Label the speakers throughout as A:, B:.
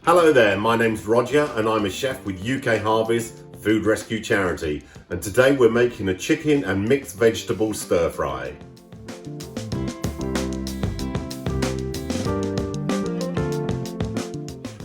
A: Hello there, my name's Roger and I'm a chef with UKHarvest Food Rescue Charity, and today we're making a chicken and mixed vegetable stir fry.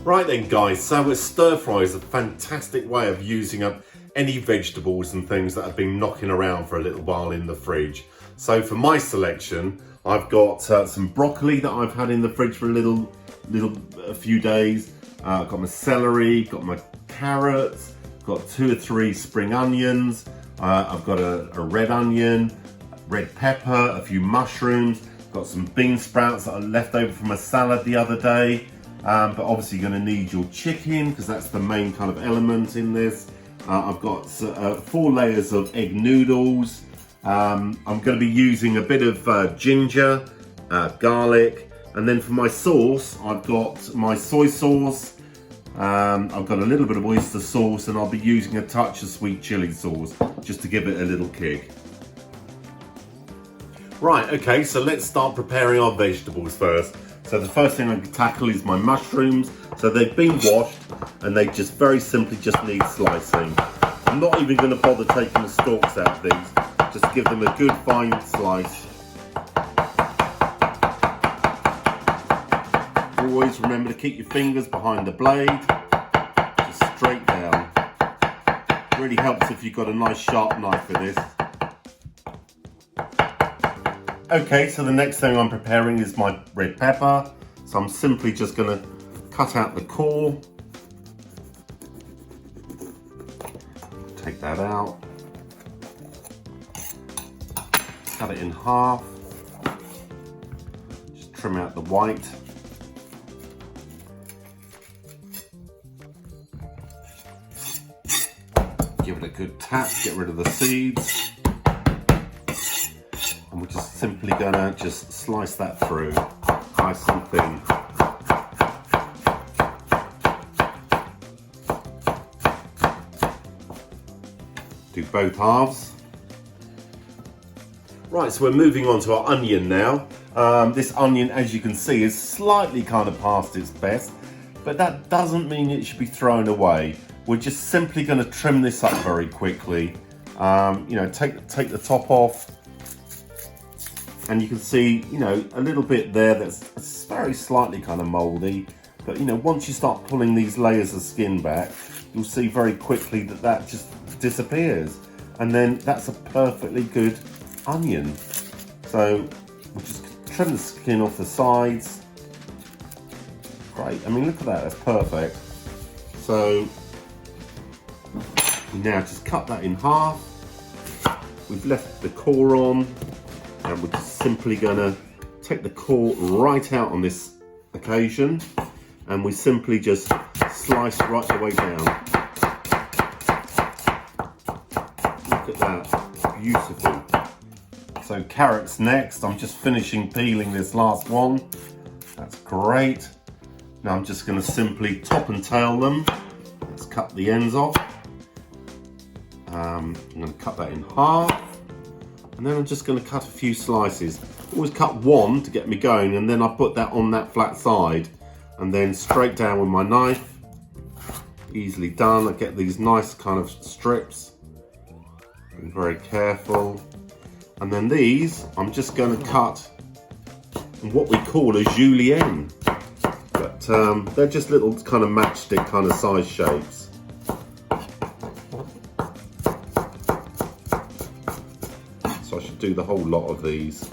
A: Right then guys, so a stir fry is a fantastic way of using up any vegetables and things that have been knocking around for a little while in the fridge. So for my selection, I've got some broccoli that I've had in the fridge for a few days. I've got my celery, got my carrots, got 2 or 3 spring onions. I've got a red onion, red pepper, a few mushrooms, got some bean sprouts that are left over from a salad the other day. But obviously you're going to need your chicken because that's the main kind of element in this. I've got 4 layers of egg noodles. I'm going to be using a bit of ginger, garlic, and then for my sauce, I've got my soy sauce. I've got a little bit of oyster sauce, and I'll be using a touch of sweet chili sauce just to give it a little kick. Right, okay, so let's start preparing our vegetables first. So the first thing I'm going to tackle is my mushrooms. So they've been washed and they just very simply just need slicing. I'm not even going to bother taking the stalks out of these. Just give them a good fine slice. Always remember to keep your fingers behind the blade, just straight down. Really helps if you've got a nice sharp knife for this. Okay, so the next thing I'm preparing is my red pepper. So I'm simply just going to cut out the core. Take that out. Cut it in half. Just trim out the white. Give it a good tap, get rid of the seeds. And we're just simply gonna just slice that through, nice and thin. Do both halves. Right, so we're moving on to our onion now. This onion, as you can see, is slightly kind of past its best, but that doesn't mean it should be thrown away. We're just simply going to trim this up very quickly. Take the top off, and you can see, a little bit there that's very slightly kind of mouldy. But once you start pulling these layers of skin back, you'll see very quickly that just disappears, and then that's a perfectly good onion. So we'll just trim the skin off the sides. Great. I mean, look at that. That's perfect. So now just cut that in half. We've left the core on, and we're just simply gonna take the core right out on this occasion, and we simply just slice right the way down. Look at that, beautiful. So carrots next. I'm just finishing peeling this last one. That's great. Now I'm just gonna simply top and tail them. Let's cut the ends off. I'm going to cut that in half, and then I'm just going to cut a few slices. Always cut one to get me going, and then I put that on that flat side, and then straight down with my knife. Easily done. I get these nice kind of strips. Be very careful. And then these, I'm just going to cut in what we call a julienne, but they're just little kind of matchstick kind of size shapes. So I should do the whole lot of these.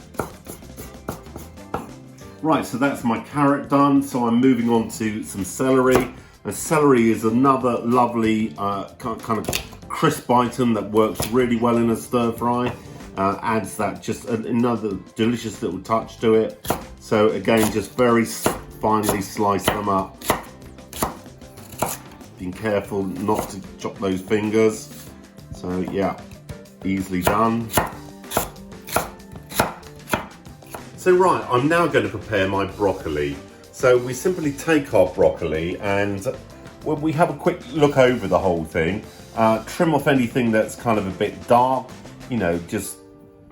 A: Right, so that's my carrot done. So I'm moving on to some celery. And celery is another lovely kind of crisp item that works really well in a stir fry. Adds that just another delicious little touch to it. So again, just very finely slice them up. Being careful not to chop those fingers. So yeah, easily done. So right, I'm now going to prepare my broccoli. So we simply take our broccoli and we have a quick look over the whole thing. Trim off anything that's kind of a bit dark, just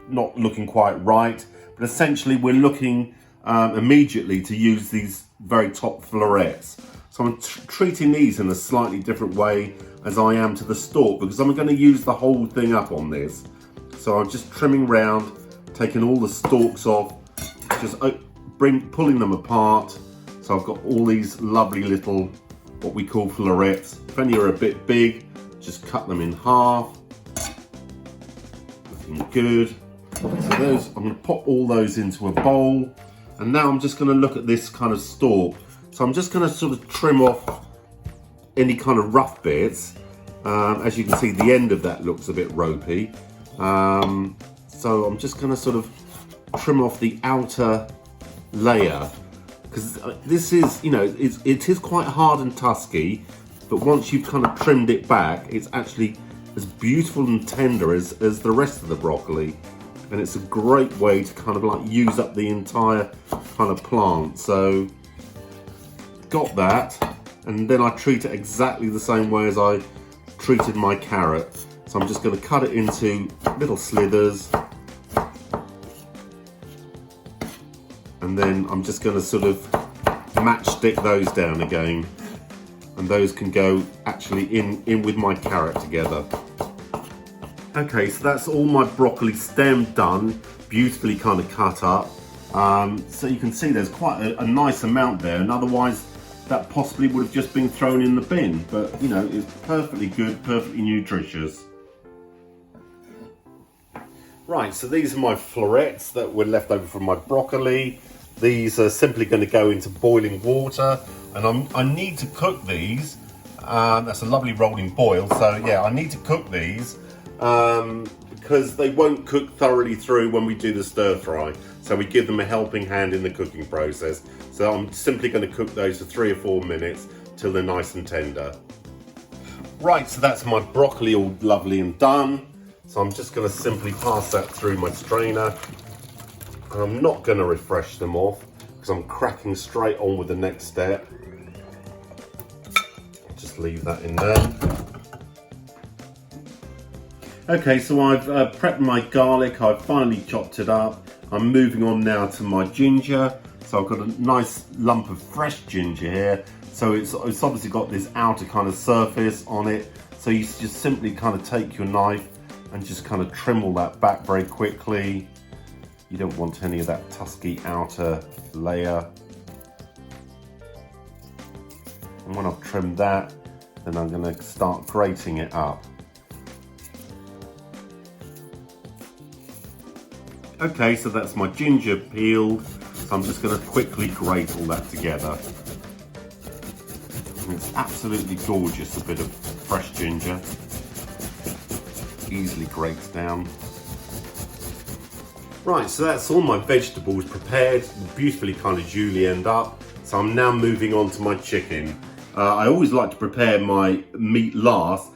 A: not looking quite right. But essentially we're looking immediately to use these very top florets. So I'm treating these in a slightly different way as I am to the stalk, because I'm going to use the whole thing up on this. So I'm just trimming round, taking all the stalks off, just pulling them apart. So I've got all these lovely little, what we call florets. If any are a bit big, just cut them in half. Looking good. So those, I'm going to pop all those into a bowl. And now I'm just going to look at this kind of stalk. So I'm just going to sort of trim off any kind of rough bits. As you can see, the end of that looks a bit ropey. So I'm just going to sort of trim off the outer layer, because this is, you know, it is quite hard and tusky, but once you've kind of trimmed it back, it's actually as beautiful and tender as the rest of the broccoli, and it's a great way to kind of like use up the entire kind of plant. So got that, and then I treat it exactly the same way as I treated my carrot. So I'm just going to cut it into little slithers, and then I'm just going to sort of matchstick those down again, and those can go actually in with my carrot together. Okay, so that's all my broccoli stem done, beautifully kind of cut up. So you can see there's quite a nice amount there, and otherwise that possibly would have just been thrown in the bin, but you know, it's perfectly good, perfectly nutritious. Right, so these are my florets that were left over from my broccoli. These are simply going to go into boiling water, and I need to cook these. That's a lovely rolling boil, so yeah, I need to cook these because they won't cook thoroughly through when we do the stir fry. So we give them a helping hand in the cooking process. So I'm simply going to cook those for 3 or 4 minutes till they're nice and tender. Right, so that's my broccoli all lovely and done. So I'm just going to simply pass that through my strainer. And I'm not going to refresh them off because I'm cracking straight on with the next step. Just leave that in there. Okay, so I've prepped my garlic. I've finally chopped it up. I'm moving on now to my ginger. So I've got a nice lump of fresh ginger here. So it's obviously got this outer kind of surface on it. So you just simply kind of take your knife and just kind of trim all that back very quickly. You don't want any of that tusky outer layer. And when I've trimmed that, then I'm going to start grating it up. Okay, so that's my ginger peeled. So I'm just going to quickly grate all that together. And it's absolutely gorgeous, a bit of fresh ginger. Easily grates down. Right, so that's all my vegetables prepared, beautifully kind of julienned up. So I'm now moving on to my chicken. I always like to prepare my meat last,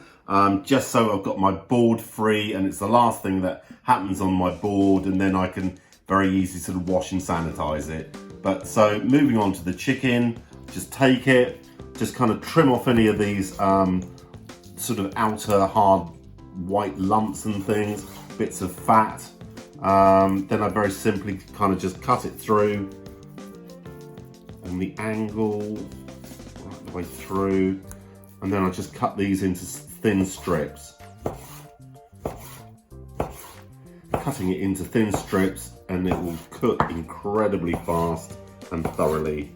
A: just so I've got my board free, and it's the last thing that happens on my board, and then I can very easily sort of wash and sanitize it. But so moving on to the chicken, just take it, just kind of trim off any of these sort of outer hard white lumps and things, bits of fat. Then I very simply kind of just cut it through, and the angle right the way through, and then I just cut these into thin strips. Cutting it into thin strips, and it will cook incredibly fast and thoroughly.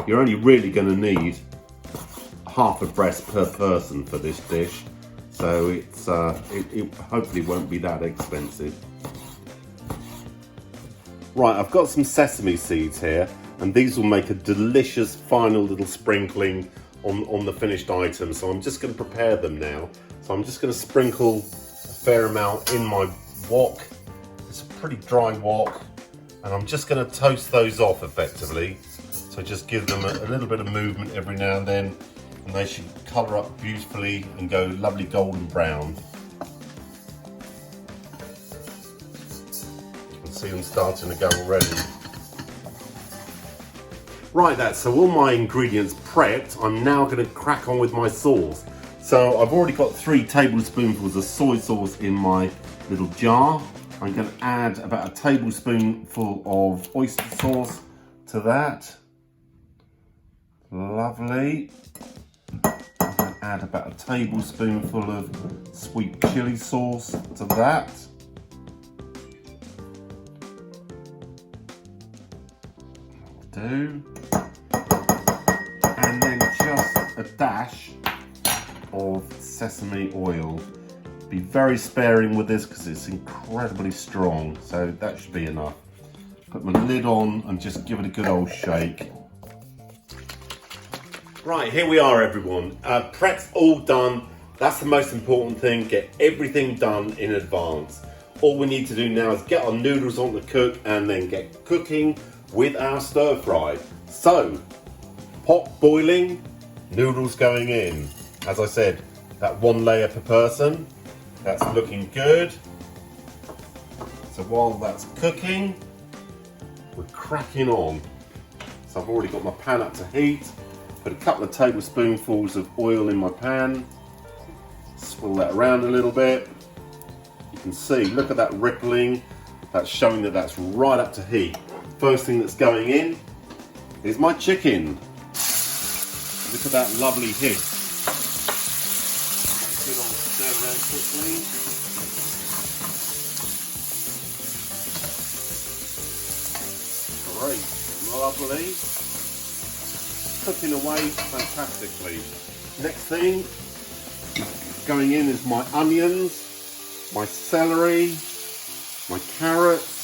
A: You're only really going to need half a breast per person for this dish, so it hopefully won't be that expensive. Right, I've got some sesame seeds here, and these will make a delicious final little sprinkling on the finished item. So I'm just going to prepare them now. So I'm just going to sprinkle a fair amount in my wok. It's a pretty dry wok, and I'm just going to toast those off effectively. So just give them a little bit of movement every now and then, and they should colour up beautifully and go lovely golden brown. You can see them starting to go already. Right, so all my ingredients prepped. I'm now going to crack on with my sauce. So I've already got 3 tablespoonfuls of soy sauce in my little jar. I'm going to add about a tablespoonful of oyster sauce to that. Lovely. I'm going to add about a tablespoonful of sweet chili sauce to that. Do. And then just a dash of sesame oil. Be very sparing with this because it's incredibly strong, so that should be enough. Put my lid on and just give it a good old shake. Right, here we are everyone. Prep's all done. That's the most important thing, get everything done in advance. All we need to do now is get our noodles on the cook and then get cooking with our stir fry. So, pot boiling, noodles going in. As I said, that 1 layer per person. That's looking good. So while that's cooking, we're cracking on. So I've already got my pan up to heat. Put a couple of tablespoonfuls of oil in my pan. Swirl that around a little bit. You can see, look at that rippling. That's showing that that's right up to heat. First thing that's going in is my chicken. Look at that lovely hiss. Good on stir around quickly. Great, lovely. Cooking away fantastically. Next thing going in is my onions, my celery, my carrots.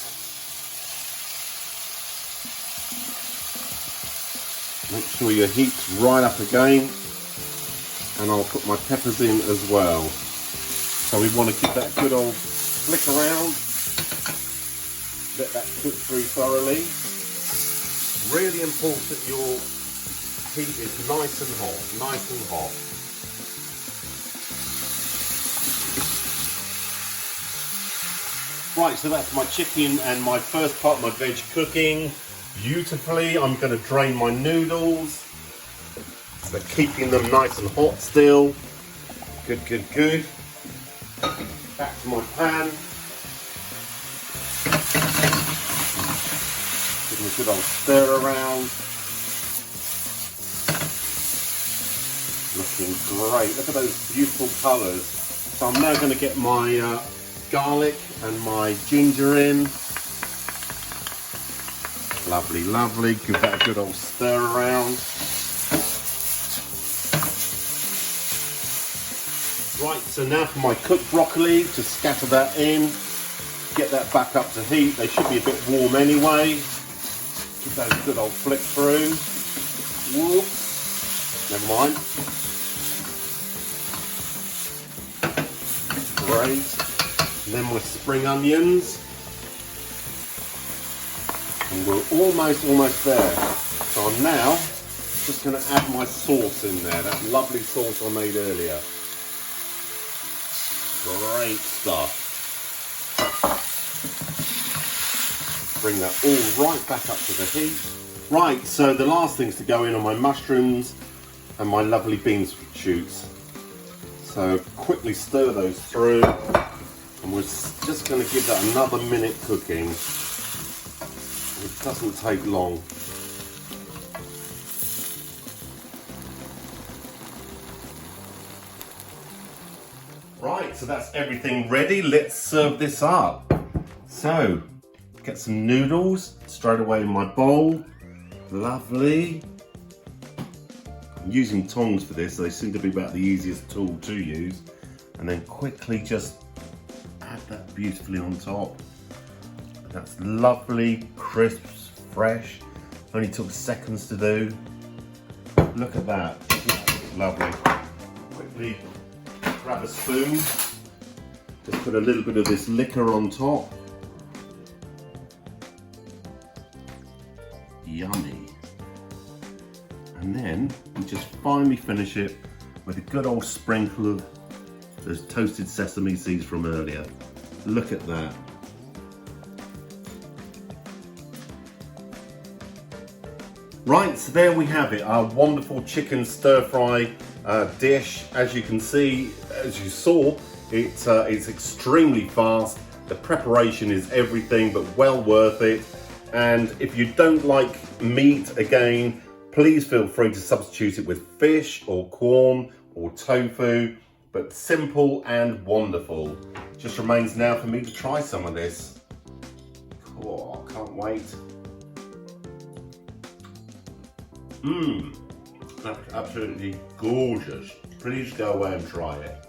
A: Make sure your heat's right up again. And I'll put my peppers in as well. So we want to give that good old flick around. Let that cook through thoroughly. Really important that your heat is nice and hot, nice and hot. Right, so that's my chicken and my first part of my veg cooking beautifully. I'm going to drain my noodles. So keeping them nice and hot still. Good, good, good. Back to my pan. Give them a good old stir around. Looking great. Look at those beautiful colours. So I'm now going to get my garlic and my ginger in. Lovely, lovely. Give that a good old stir around. Right, so now for my cooked broccoli, just scatter that in, get that back up to heat. They should be a bit warm anyway. Give that a good old flick through. Whoops, never mind. Great. And then my spring onions. And we're almost there. So I'm now just going to add my sauce in there, that lovely sauce I made earlier. Great stuff. Bring that all right back up to the heat. Right, so the last things to go in are my mushrooms and my lovely bean shoots. So quickly stir those through, and we're just going to give that another minute cooking. It doesn't take long. Right, so that's everything ready. Let's serve this up. So, get some noodles straight away in my bowl. Lovely. I'm using tongs for this, so they seem to be about the easiest tool to use. And then quickly just add that beautifully on top. That's lovely, crisp, fresh. Only took seconds to do. Look at that. Lovely. Quickly grab a spoon. Just put a little bit of this liquor on top. Yummy. And then we just finally finish it with a good old sprinkle of those toasted sesame seeds from earlier. Look at that. Right, so there we have it, our wonderful chicken stir-fry dish. As you can see, as you saw, it's extremely fast The preparation is everything but well worth it. And if you don't like meat, again, please feel free to substitute it with fish or corn or tofu, but simple and wonderful. Just remains now for me to try some of this. Oh, can't wait. That's absolutely gorgeous. Please go away and try it.